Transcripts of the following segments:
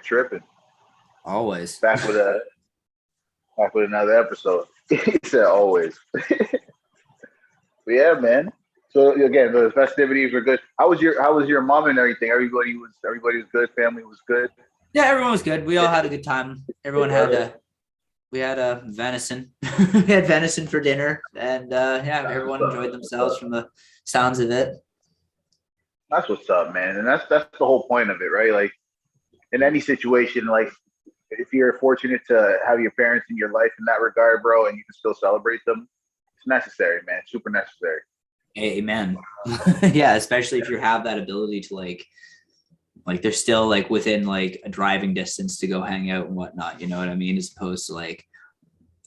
tripping. Always. Back with another episode. He said always. But yeah, man. So again, the festivities were good. How was your mom and everything? Everybody was good. Family was good. Yeah, everyone was good. We all had a good time. Everyone we had a venison. We had venison for dinner, and yeah, everyone enjoyed themselves from the sounds of it. That's what's up, man. And that's the whole point of it, right? Like in any situation, like if you're fortunate to have your parents in your life in that regard, bro, and you can still celebrate them, it's necessary, man. Super necessary. Amen. Yeah, especially if you have that ability to like they're still like within like a driving distance to go hang out and whatnot. You know what I mean? As opposed to like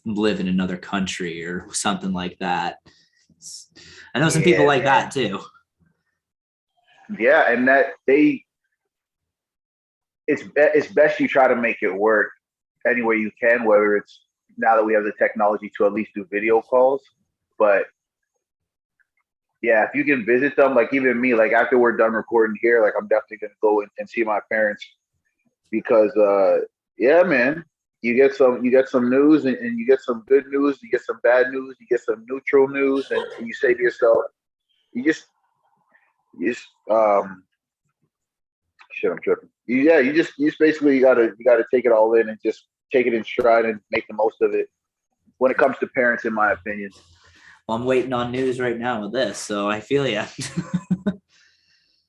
live in another country or something like that. I know some people like that too. Yeah, and it's best you try to make it work any way you can, whether it's now that we have the technology to at least do video calls. But yeah, if you can visit them, like even me, like after we're done recording here, like I'm definitely gonna go and see my parents because yeah, man, you get some news and you get some good news, you get some bad news, you get some neutral news, and you say to yourself, you just shit, I'm tripping. You just basically you gotta take it all in and just take it in stride and make the most of it when it comes to parents, in my opinion. Well, I'm waiting on news right now with this, so I feel ya.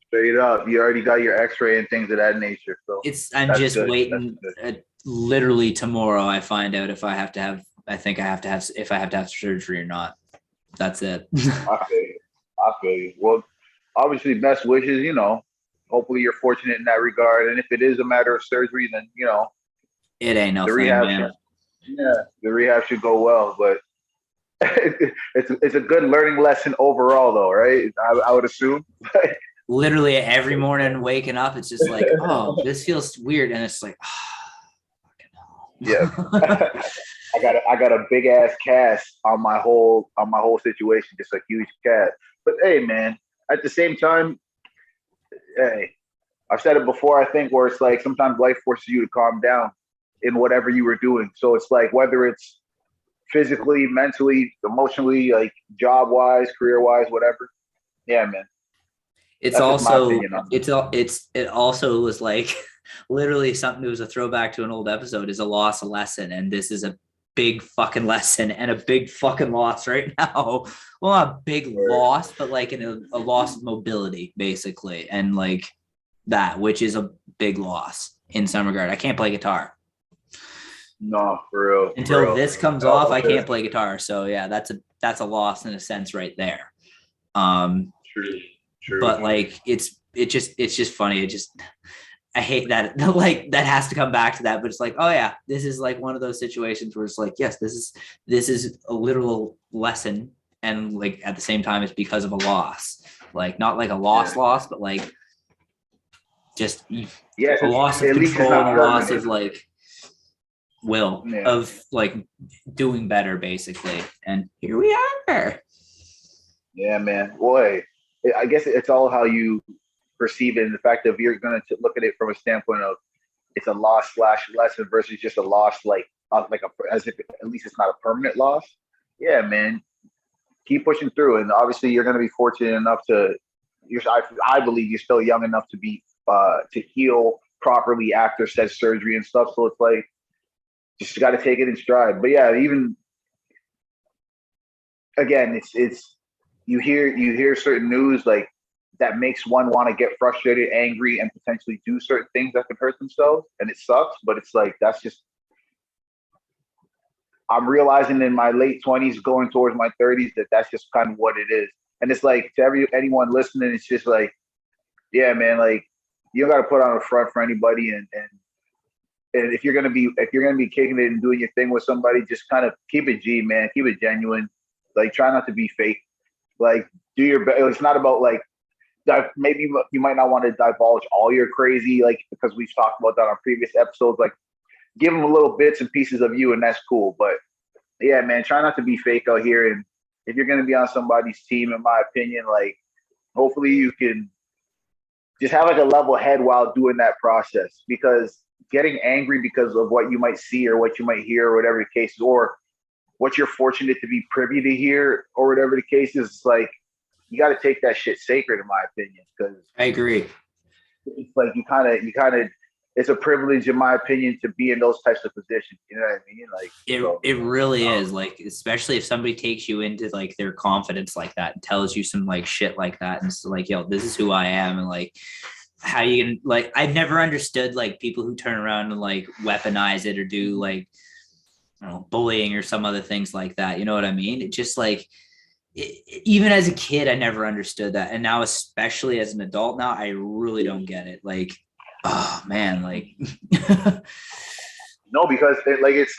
Straight up, you already got your X-ray and things of that nature. So I'm that's just good. waiting. Literally tomorrow, I find out if I have to have. I think I have to have if I have to have surgery or not. That's it. I feel you. I feel you. Well, obviously, best wishes. Hopefully you're fortunate in that regard. And if it is a matter of surgery, then It ain't no the thing, rehab man. the rehab should go well. But it's a good learning lesson overall, though, right? I would assume. Literally every morning waking up, it's just like, oh, this feels weird, and it's like, Yeah. I got a big ass cast on my whole situation, just a huge cast. But hey, man, at the same time, hey, I've said it before. I think where it's like sometimes life forces you to calm down in whatever you were doing. So it's like whether it's physically, mentally, emotionally, like job wise, career wise, whatever. Yeah, man. it's That's just my also opinion on it. it also was like literally something that was a throwback to an old episode is a loss, a lesson, and this is a big fucking lesson and a big fucking loss right now. Well, not a big loss, but like a loss of mobility, basically, and like that, which is a big loss in some regard. I can't play guitar No, for real. until this comes No, off. for I sure. can't play guitar, so yeah, that's a loss in a sense right there. Um, but True. like it's just funny. I hate that like that has to come back to that, but it's like, oh yeah, this is like one of those situations where it's like, yes, this is a literal lesson, and like at the same time it's because of a loss, like not like a loss, but like just Yes, a loss of at least it's control and not a loss permanent. of like will Yeah. of like doing better basically, and here we are. Yeah, man. Boy, I guess it's all how you perceive it, and the fact that you're going to look at it from a standpoint of it's a loss slash lesson versus just a loss, as if at least it's not a permanent loss. Yeah, man. Keep pushing through, and obviously you're going to be fortunate enough to. I believe you're still young enough to be to heal properly after said surgery and stuff. So it's like just got to take it in stride. But yeah, even again, it's you hear certain news like that makes one want to get frustrated, angry, and potentially do certain things that could hurt themselves, and it sucks. But it's like that's just I'm realizing in my late 20s, going towards my 30s, that that's just kind of what it is. And it's like to anyone listening, it's just like, yeah, man, like you don't got to put on a front for anybody, and if you're gonna be kicking it and doing your thing with somebody, just kind of keep it G, man, keep it genuine. Like try not to be fake. Like do your best. It's not about like maybe you might not want to divulge all your crazy, like because we've talked about that on previous episodes. Like give them a little bits and pieces of you, and that's cool. But yeah, man, try not to be fake out here. And if you're gonna be on somebody's team, in my opinion, like hopefully you can just have like a level head while doing that process, because getting angry because of what you might see or what you might hear or whatever the case is, or what you're fortunate to be privy to hear or whatever the case is, it's like you got to take that shit sacred, in my opinion, because I agree. it's like you kind of, it's a privilege, in my opinion, to be in those types of positions. You know what I mean? Like It really is, like, especially if somebody takes you into like their confidence like that and tells you some like shit like that, and it's like, yo, this is who I am, and like how you can, like, I've never understood like people who turn around and like weaponize it or do like, I don't know, bullying or some other things like that. You know what I mean? It just like, even as a kid, I never understood that. And now, especially as an adult now, I really don't get it. Like, oh man, like, no, because it's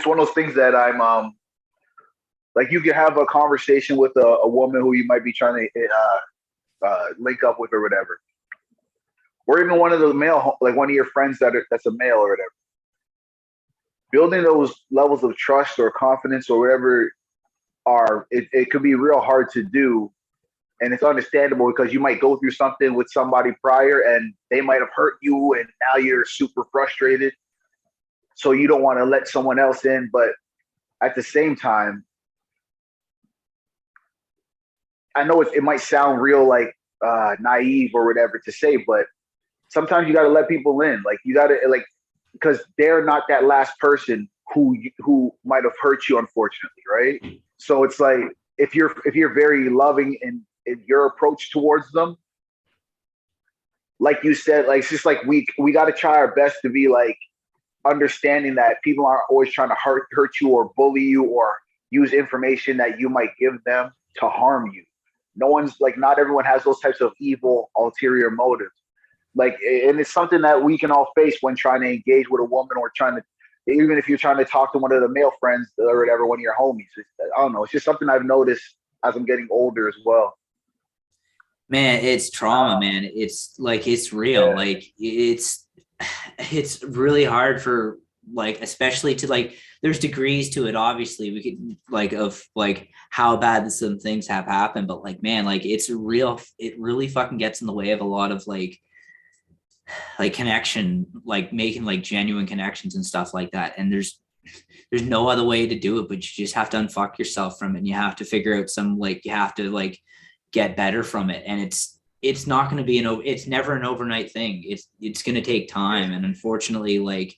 one of those things that I'm like, you can have a conversation with a woman who you might be trying to link up with or whatever, or even one of the male, like one of your friends that's a male or whatever. Building those levels of trust or confidence or whatever it could be real hard to do. And it's understandable because you might go through something with somebody prior and they might have hurt you and now you're super frustrated. So you don't want to let someone else in. But at the same time, I know it might sound real like naive or whatever to say, but sometimes you got to let people in. Like you got to, like, because they're not that last person who might have hurt you, unfortunately, right? So it's like if you're very loving in your approach towards them, like you said, like it's just like we got to try our best to be like understanding that people aren't always trying to hurt you or bully you or use information that you might give them to harm you. No one's like, not everyone has those types of evil ulterior motives. Like, and it's something that we can all face when trying to engage with a woman or trying to, even if you're trying to talk to one of the male friends or whatever, one of your homies. I don't know. It's just something I've noticed as I'm getting older as well. man, it's trauma, man. It's like, it's real. Yeah. Like it's really hard for, like, especially to like, there's degrees to it. Obviously we could like, of like how bad some things have happened, but like, man, like it's real. It really fucking gets in the way of a lot of like connection, like making like genuine connections and stuff like that. And there's no other way to do it, but you just have to unfuck yourself from it, and you have to figure out some, like, you have to like get better from it. And it's not going to be it's never an overnight thing. It's going to take time, and unfortunately, like,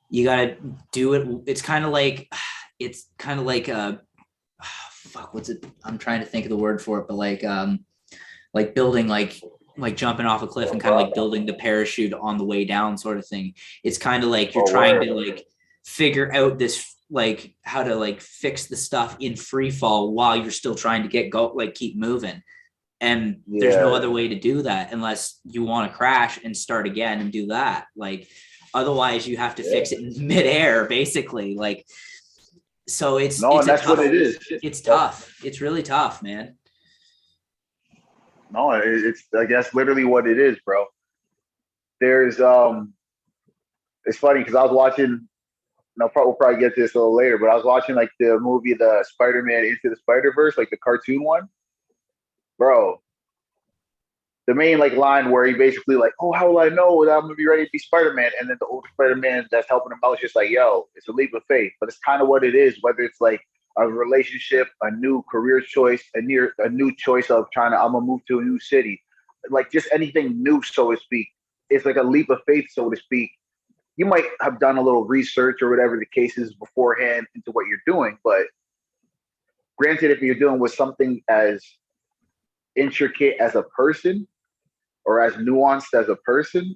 you got to do it. It's kind of like fuck, what's it, I'm trying to think of the word for it, but like building, like jumping off a cliff and kind of like building the parachute on the way down sort of thing. It's kind of like you're trying to like figure out this, like how to like fix the stuff in free fall while you're still trying to like keep moving. And there's no other way to do that unless you want to crash and start again and do that. Like, otherwise you have to fix it in midair, basically. Like, so it's that's what it is. It's tough. It's really tough, man. No, it's, I guess, literally what it is, bro. There's it's funny because I was watching, we'll probably get to this a little later, but I was watching like the movie, the Spider-Man Into the Spider-Verse, like the cartoon one. Bro, the main like line where he basically like, oh, how will I know that I'm gonna be ready to be Spider-Man? And then the older Spider-Man that's helping him out is just like, yo, it's a leap of faith. But it's kind of what it is, whether it's like a relationship, a new career choice, a new choice of I'm gonna move to a new city, like just anything new, so to speak. It's like a leap of faith, so to speak. You might have done a little research or whatever the case is beforehand into what you're doing, but granted, if you're dealing with something as intricate as a person or as nuanced as a person,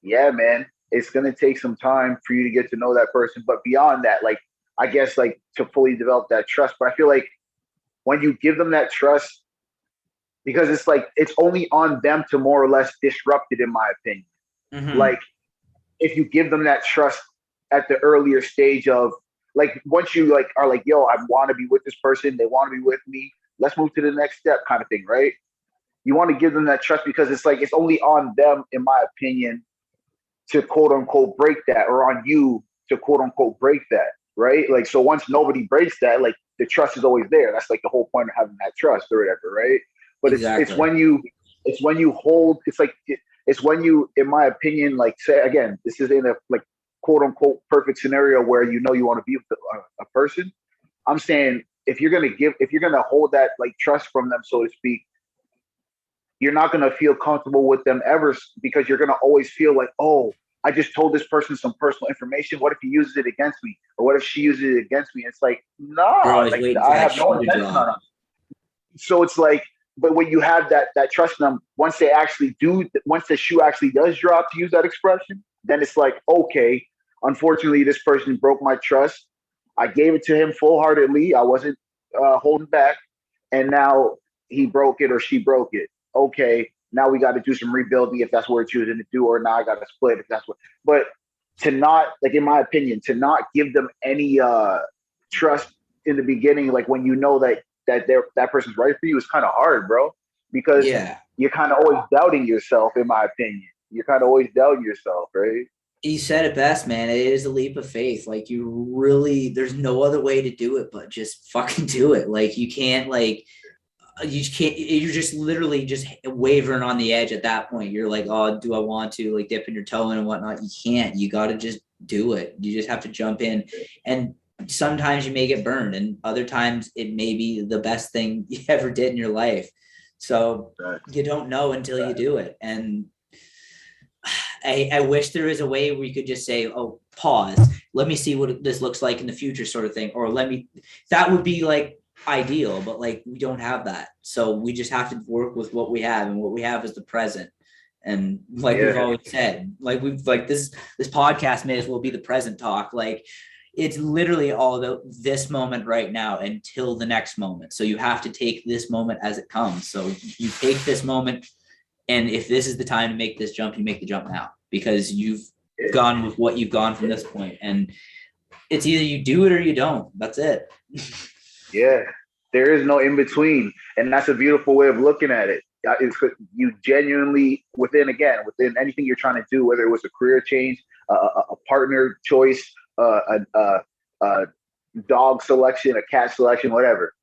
yeah, man, it's gonna take some time for you to get to know that person. But beyond that, like, I guess, like, to fully develop that trust. But I feel like when you give them that trust, because it's like it's only on them to more or less disrupt it, in my opinion. Mm-hmm. Like, if you give them that trust at the earlier stage of, like, once you like are like, yo, I want to be with this person, they want to be with me, let's move to the next step, kind of thing, right? You want to give them that trust because it's like it's only on them, in my opinion, to quote unquote break that, or on you to quote unquote break that, right? Like, so once nobody breaks that, like, the trust is always there. That's like the whole point of having that trust or whatever, right? But Exactly. it's when you hold, it's like It's when you, in my opinion, like say again, this is in a like quote unquote perfect scenario where you know you want to be with a person. I'm saying if you're gonna hold that like trust from them, so to speak, you're not gonna feel comfortable with them ever because you're gonna always feel like, oh, I just told this person some personal information. What if he uses it against me, or what if she uses it against me? It's like, You're nah, always like waiting for I that have no shoe to intention on drop. it. So it's like, but when you have that trust in them, once they actually do, once the shoe actually does drop, to use that expression, then it's like, okay, unfortunately, this person broke my trust. I gave it to him full heartedly. I wasn't holding back, and now he broke it or she broke it. Okay, now we got to do some rebuilding if that's what we're choosing to do, or now I got to split if that's what. But to not, like in my opinion, to not give them any trust in the beginning, like when you know that person's right for you, is kind of hard, bro, because Yeah. you're kind of always doubting yourself. In my opinion, you're kind of always doubting yourself, right? You said it best, man. It is a leap of faith. Like you really, there's no other way to do it but just fucking do it. Like you can't you can't, you're just literally just wavering on the edge at that point. You're like, oh, do I want to like dipping your toe in and whatnot? You can't. You got to just do it. You just have to jump in. And sometimes you may get burned, and other times it may be the best thing you ever did in your life. So Right. you don't know until you do it. And I wish there was a way where you could just say, oh, pause, let me see what this looks like in the future, sort of thing. Or that would be like ideal, but like we don't have that. So we just have to work with what we have, and what we have is the present. And like we've always said, like this podcast may as well be the present talk. Like it's literally all about this moment right now until the next moment. So you have to take this moment as it comes. So you take this moment, and if this is the time to make this jump, you make the jump now, because you've gone with what you've gone from this point. And it's either you do it or you don't. That's it. Yeah, there is no in between, and that's a beautiful way of looking at it. It's, you genuinely within anything you're trying to do, whether it was a career change, a partner choice, a dog selection, a cat selection, whatever.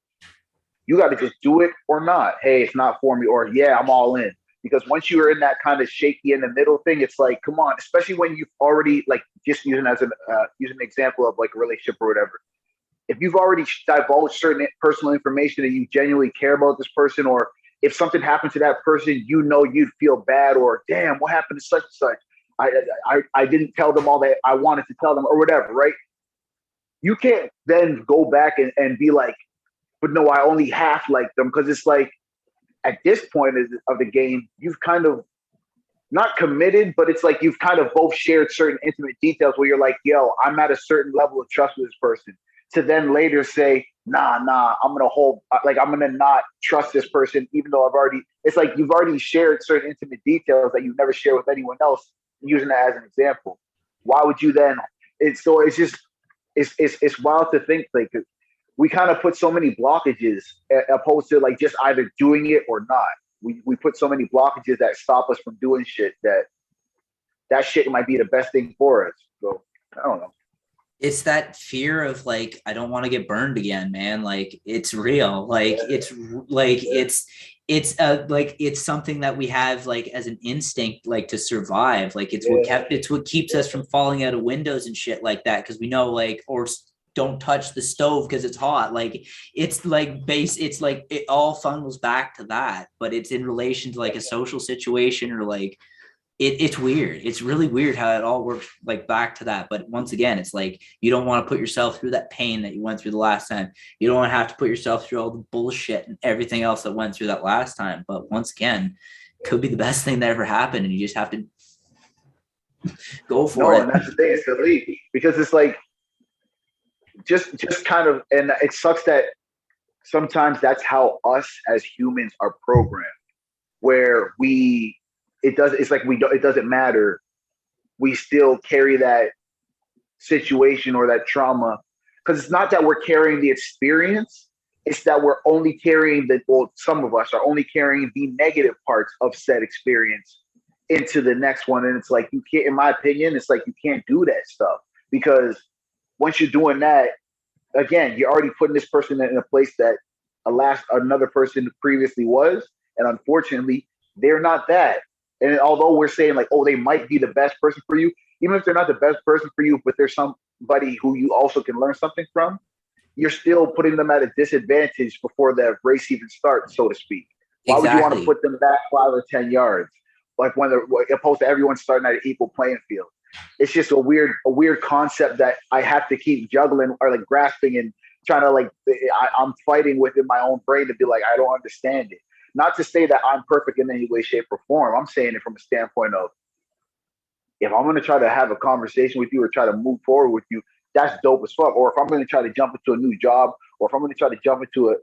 You got to just do it or not. Hey, it's not for me, or yeah, I'm all in. Because once you're in that kind of shaky in the middle thing, it's like, come on, especially when you've already like just using an example of like a relationship or whatever. If you've already divulged certain personal information and you genuinely care about this person, or if something happened to that person, you know you'd feel bad, or damn, what happened to such and such? I didn't tell them all that I wanted to tell them, or whatever, right? You can't then go back and be like, but no, I only half like them, because it's like at this point of the game, you've kind of not committed, but it's like you've kind of both shared certain intimate details where you're like, yo, I'm at a certain level of trust with this person. To then later say, nah, I'm gonna not trust this person, even though it's like you've already shared certain intimate details that you never share with anyone else, using that as an example. Why would you then? It's just, it's wild to think, like, we kind of put so many blockages opposed to like just either doing it or not. We put so many blockages that stop us from doing shit that shit might be the best thing for us. So I don't know. It's that fear of like, I don't want to get burned again, man. Like it's real. Like it's something that we have like as an instinct, like to survive. Like it's what keeps us from falling out of windows and shit like that. Cause we know like, or don't touch the stove because it's hot. Like it's like it's like it all funnels back to that, but it's in relation to like a social situation, or like it's weird. It's really weird how it all works like back to that. But once again, it's like you don't want to put yourself through that pain that you went through the last time. You don't want to have to put yourself through all the bullshit and everything else that went through that last time. But once again, could be the best thing that ever happened, and you just have to go for it. And that's the thing, it's the leap, because it's like just kind of, and it sucks that sometimes that's how us as humans are programmed, where it doesn't matter. We still carry that situation or that trauma, because it's not that we're carrying the experience, it's that we're only carrying some of us are only carrying the negative parts of said experience into the next one. And it's like, you can't, in my opinion, it's like you can't do that stuff, because once you're doing that, again, you're already putting this person in a place that another person previously was, and unfortunately, they're not that. And although we're saying like, oh, they might be the best person for you, even if they're not the best person for you, but there's somebody who you also can learn something from, you're still putting them at a disadvantage before the race even starts, so to speak. Why would you want to Exactly. put them back 5 or 10 yards? Like when they're opposed to everyone starting at an equal playing field. It's just a weird concept that I have to keep juggling or like grasping and trying to like I'm fighting within my own brain to be like, I don't understand it. Not to say that I'm perfect in any way, shape, or form. I'm saying it from a standpoint of if I'm going to try to have a conversation with you or try to move forward with you, that's dope as fuck. Or if I'm going to try to jump into a new job, or if I'm going to try to jump into a,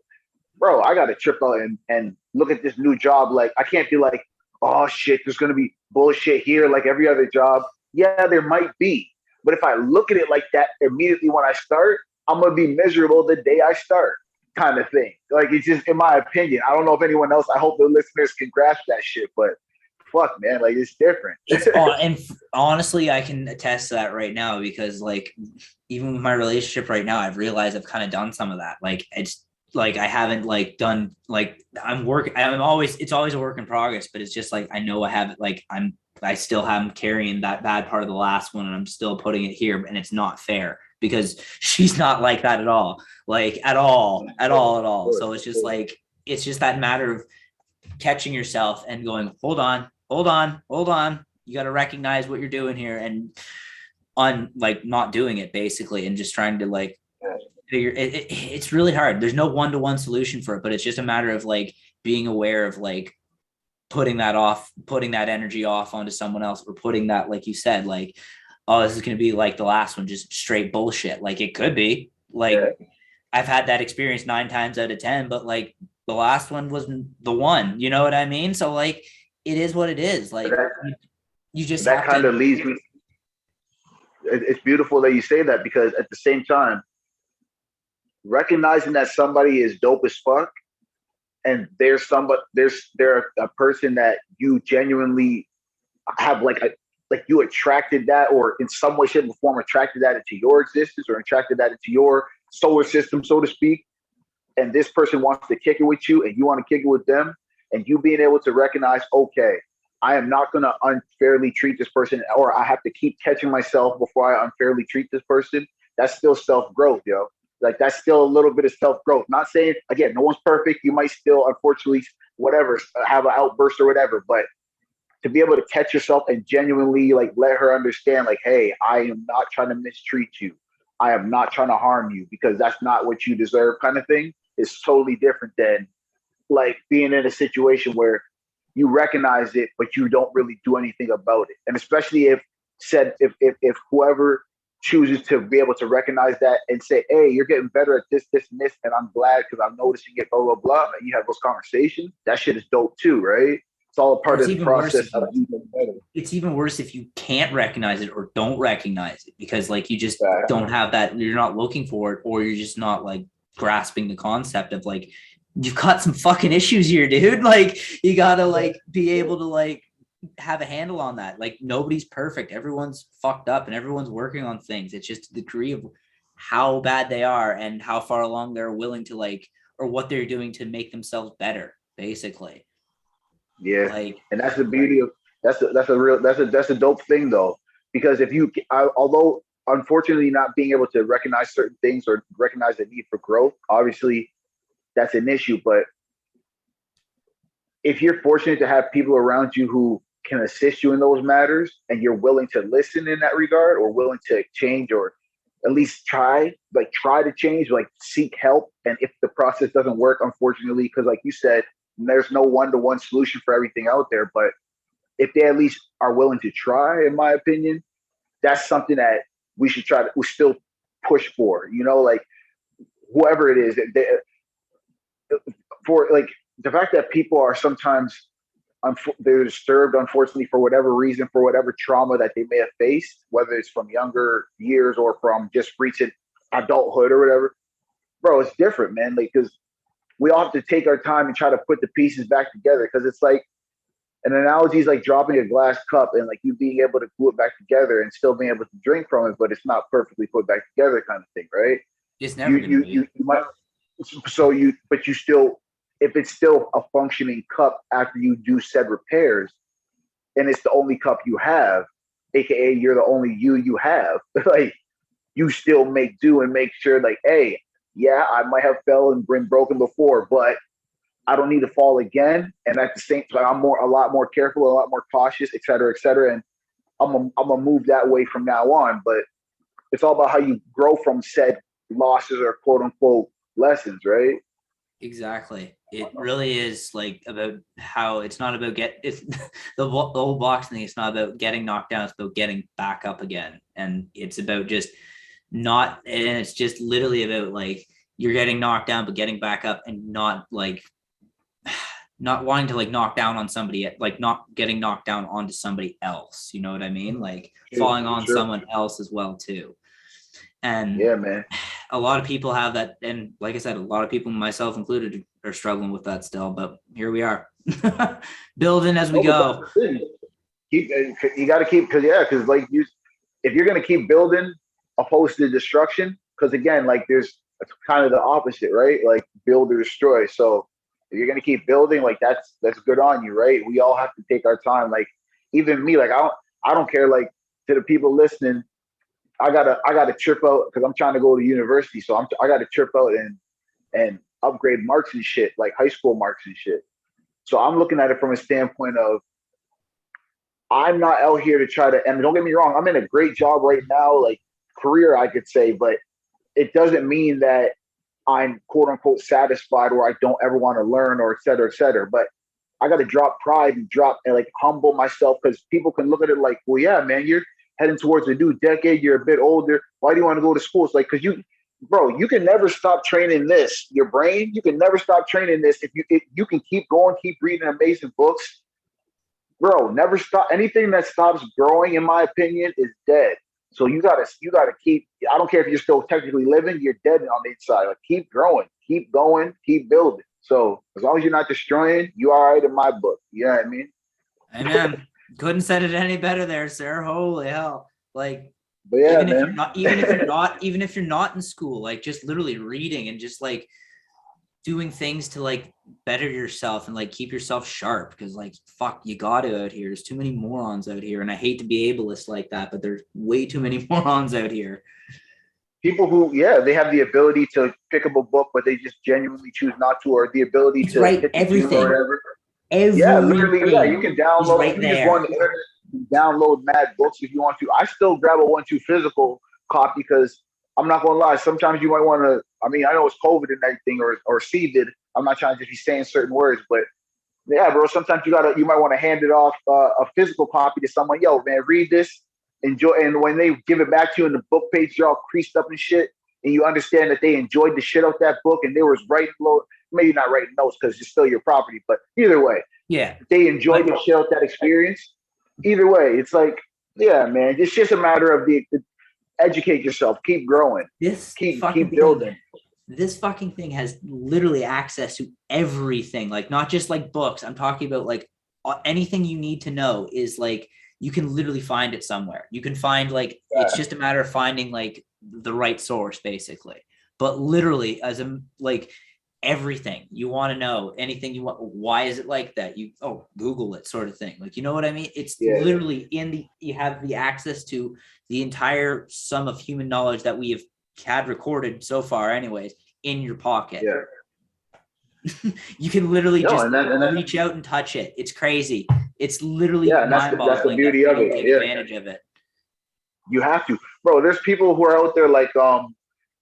bro, I got to trip out and look at this new job. Like, I can't be like, oh shit, there's going to be bullshit here like every other job. Yeah, there might be. But if I look at it like that immediately when I start, I'm going to be miserable the day I start, kind of thing. Like, it's just, in my opinion, I don't know if anyone else, I hope the listeners can grasp that shit, but fuck, man, like, it's different. It's on, and honestly, I can attest to that right now because, like, even with my relationship right now, I've realized I've kind of done some of that. Like, it's like I haven't like done like I'm working. It's always a work in progress, but it's just like I know I haven't like I still am carrying that bad part of the last one, and I'm still putting it here, and it's not fair because she's not like that at all, like at all, at all, at all. So it's just like it's just that matter of catching yourself and going, hold on, hold on, hold on. You got to recognize what you're doing here and on like not doing it basically and just trying to like figure it's really hard. There's no one-to-one solution for it, but it's just a matter of like being aware of like putting that energy off onto someone else or putting that, like you said, like, oh, this is going to be like the last one, just straight bullshit. Like it could be like, I've had that experience 9 times out of 10, but like the last one was the one, you know what I mean? So like, it is what it is. Like you just that have kind to. of leads me. It's beautiful that you say that because at the same time, recognizing that somebody is dope as fuck and they're a person that you genuinely have like you attracted that or in some way, shape, or form attracted that into your existence or attracted that into your solar system, so to speak. And this person wants to kick it with you and you want to kick it with them, and you being able to recognize, okay, I am not going to unfairly treat this person, or I have to keep catching myself before I unfairly treat this person. That's still self-growth, yo. Like that's still a little bit of self-growth. Not saying, again, no one's perfect. You might still, unfortunately, whatever, have an outburst or whatever, but to be able to catch yourself and genuinely like let her understand, like, hey, I am not trying to mistreat you. I am not trying to harm you because that's not what you deserve, kind of thing, is totally different than like being in a situation where you recognize it, but you don't really do anything about it. And especially if whoever chooses to be able to recognize that and say, hey, you're getting better at this, this, and this, and I'm glad because I'm noticing it, blah, blah, blah. And you have those conversations. That shit is dope too, right? It's all a part It's of the even worse process if of you you getting better. it's even worse if you can't recognize it or don't recognize it because like you just Right. don't have that, you're not looking for it, or you're just not like grasping the concept of like you've got some fucking issues here, dude. Like you gotta like be able to like have a handle on that. Like nobody's perfect, everyone's fucked up and everyone's working on things. It's just the degree of how bad they are and how far along they're willing to like, or what they're doing to make themselves better basically. Yeah, Like and that's the beauty of that's a dope thing though, because if you although unfortunately not being able to recognize certain things or recognize the need for growth, obviously that's an issue. But if you're fortunate to have people around you who can assist you in those matters and you're willing to listen in that regard or willing to change or at least try to change, like seek help. And if the process doesn't work, unfortunately, because like you said, there's no one-to-one solution for everything out there. But if they at least are willing to try, in my opinion, that's something that we still push for, like whoever it is, for like the fact that people are sometimes they're disturbed, unfortunately, for whatever reason, for whatever trauma that they may have faced, whether it's from younger years or from just recent adulthood or whatever. Bro, it's different, man. Like, because we all have to take our time and try to put the pieces back together. Because it's like an analogy is like dropping a glass cup and like you being able to glue it back together and still being able to drink from it, but it's not perfectly put back together, kind of thing, right? it's never gonna be. You might but you still, if it's still a functioning cup after you do said repairs, and it's the only cup you have, aka you're the only you have, like you still make do and make sure like, hey, yeah, I might have fell and been broken before, but I don't need to fall again. And at the same time, I'm a lot more careful, a lot more cautious, et cetera, et cetera. And I'm gonna move that way from now on. But it's all about how you grow from said losses or quote unquote lessons, right? Exactly. It really is like about how it's not about it's the whole boxing thing. It's not about getting knocked down. It's about getting back up again. And it's about just not, and it's just literally about like you're getting knocked down, but getting back up and not like not wanting to like knock down on somebody, like not getting knocked down onto somebody else. You know what I mean? Like falling on someone else as well too. And yeah, man, a lot of people have that. And like I said, a lot of people, myself included, are struggling with that still, but here we are building as we go. You got to keep, because like if you're going to keep building opposed to destruction, because again, like it's kind of the opposite, right? Like build or destroy. So if you're going to keep building, like that's good on you, right? We all have to take our time. Like even me, like I don't care. Like to the people listening, I gotta trip out because I'm trying to go to university. So I gotta trip out and upgrade marks and shit, like high school marks and shit. So I'm looking at it from a standpoint of I'm not out here to try to, and don't get me wrong, I'm in a great job right now, like career, I could say, but it doesn't mean that I'm quote unquote satisfied or I don't ever want to learn or et cetera, et cetera. But I got to drop pride and like humble myself because people can look at it like, well, yeah, man, you're heading towards a new decade. You're a bit older. Why do you want to go to school? It's like, because you can never stop training your brain. You can never stop training this. If you can keep going, keep reading amazing books, bro, never stop. Anything that stops growing, in my opinion, is dead. So you gotta keep. I don't care if you're still technically living, you're dead on the inside. Like keep growing, keep going, keep building. So as long as you're not destroying, you all right in my book. You know what I mean? Amen. Couldn't said it any better there, sir. Holy hell! Like, but yeah, even man. Even if you're not in school, like just literally reading and just like doing things to like better yourself and like keep yourself sharp, because like fuck, you got to out here. There's too many morons out here, and I hate to be ableist like that, but there's way too many morons out here. People who, they have the ability to pick up a book, but they just genuinely choose not to, or the ability to write everything or whatever. Everything. Yeah, literally, yeah. You can download. Right you there. just go on the internet and download mad books if you want to. I still grab a 1-2 physical copy because I'm not gonna lie. Sometimes you might want to. I mean, I know it's COVID and everything, or seeded. I'm not trying to just be saying certain words, but yeah, bro. Sometimes you might want to hand it off a physical copy to someone. Yo, man, read this, enjoy. And when they give it back to you, and the book page are all creased up and shit, and you understand that they enjoyed the shit out that book, and they was writing maybe not writing notes because it's still your property, but either way, yeah, they enjoyed the shit out that experience. Either way, it's like, yeah, man, it's just a matter of educate yourself, keep growing, keep building. This fucking thing has literally access to everything, like not just like books. I'm talking about like anything you need to know is like you can literally find it somewhere. You can find like it's just a matter of finding like the right source, basically. But literally, as a like everything you want to know, anything you want, why is it like that? Google it, sort of thing. Like, you know what I mean? It's literally you have the access to the entire sum of human knowledge that we have had recorded so far, anyways, in your pocket. Yeah. You can literally reach out and touch it. It's crazy. It's literally mind-boggling. That's the beauty of it. Take advantage of it. You have to, bro. There's people who are out there like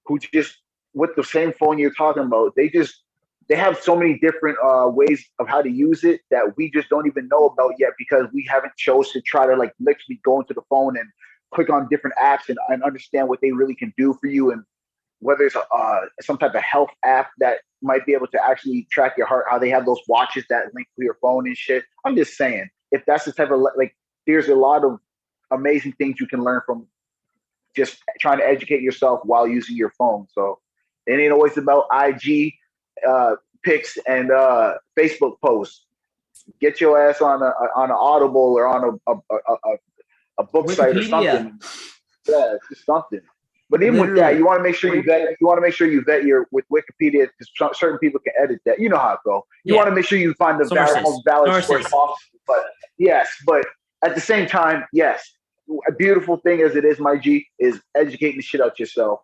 who just with the same phone you're talking about. They have so many different ways of how to use it that we just don't even know about yet because we haven't chose to try to like literally go into the phone and click on different apps and understand what they really can do for you, and whether it's some type of health app that might be able to actually track your heart, how they have those watches that link to your phone and shit. I'm just saying, if that's the type of like, there's a lot of amazing things you can learn from just trying to educate yourself while using your phone. So it ain't always about IG pics and Facebook posts. Get your ass on an Audible or on a book Wikipedia site or something. Yeah, it's just something. But even with that, you want to make sure you vet your with Wikipedia, because certain people can edit that. You know how it goes. You want to make sure you find the most valid source possible. But yes, but at the same time, yes, a beautiful thing as it is, my G, is educating the shit out yourself.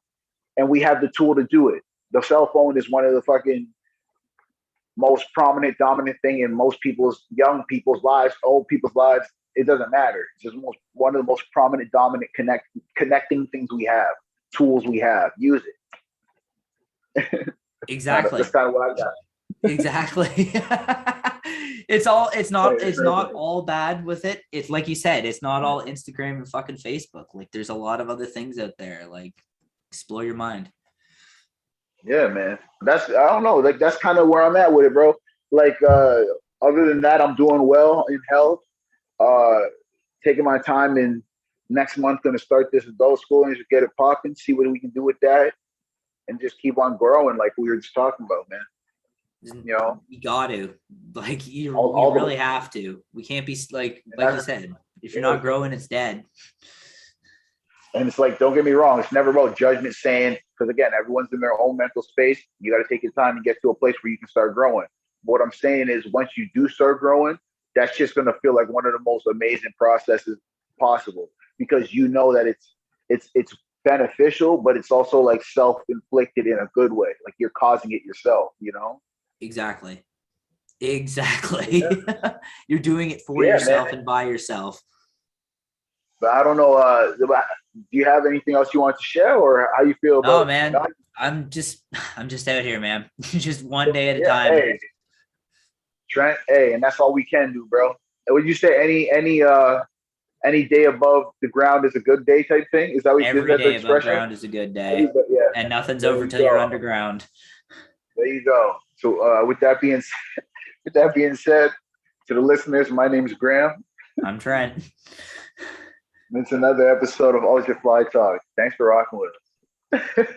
And we have the tool to do it. The cell phone is one of the fucking most prominent, dominant thing in most people's, young people's lives, old people's lives. It doesn't matter. It's just one of the most prominent, dominant connecting things we have, tools we have. Use it. Exactly. That's kind of what I got. Exactly. It's not all bad with it. It's like you said, it's not all Instagram and fucking Facebook. Like there's a lot of other things out there. Like explore your mind. Yeah, man. I don't know. Like that's kind of where I'm at with it, bro. Like other than that, I'm doing well in health. Taking my time, and next month gonna start this adult school and just get it popping, see what we can do with that, and just keep on growing like we were just talking about, man. You know, you got to, like, you really have to. We can't be like you said, if you're not growing, it's dead. And it's like, don't get me wrong, it's never about judgment, saying, because again, everyone's in their own mental space. You got to take your time and get to a place where you can start growing. What I'm saying is, once you do start growing, that's just going to feel like one of the most amazing processes possible, because you know that it's beneficial, but it's also like self-inflicted in a good way. Like you're causing it yourself, you know? Exactly. Yeah. You're doing it for yourself, man, and by yourself. But I don't know. Do you have anything else you want to share, or how you feel about? Oh man, I'm just out here, man. Just one day at a time. Hey, Trent. Hey, and that's all we can do, bro. And would you say any day above the ground is a good day type thing? Is that what every day above ground is a good day? Yeah. And nothing's over till you're underground. There you go. So with that being said, to the listeners, my name is Graham. I'm Trent. And it's another episode of Ultra Fly Talk. Thanks for rocking with us.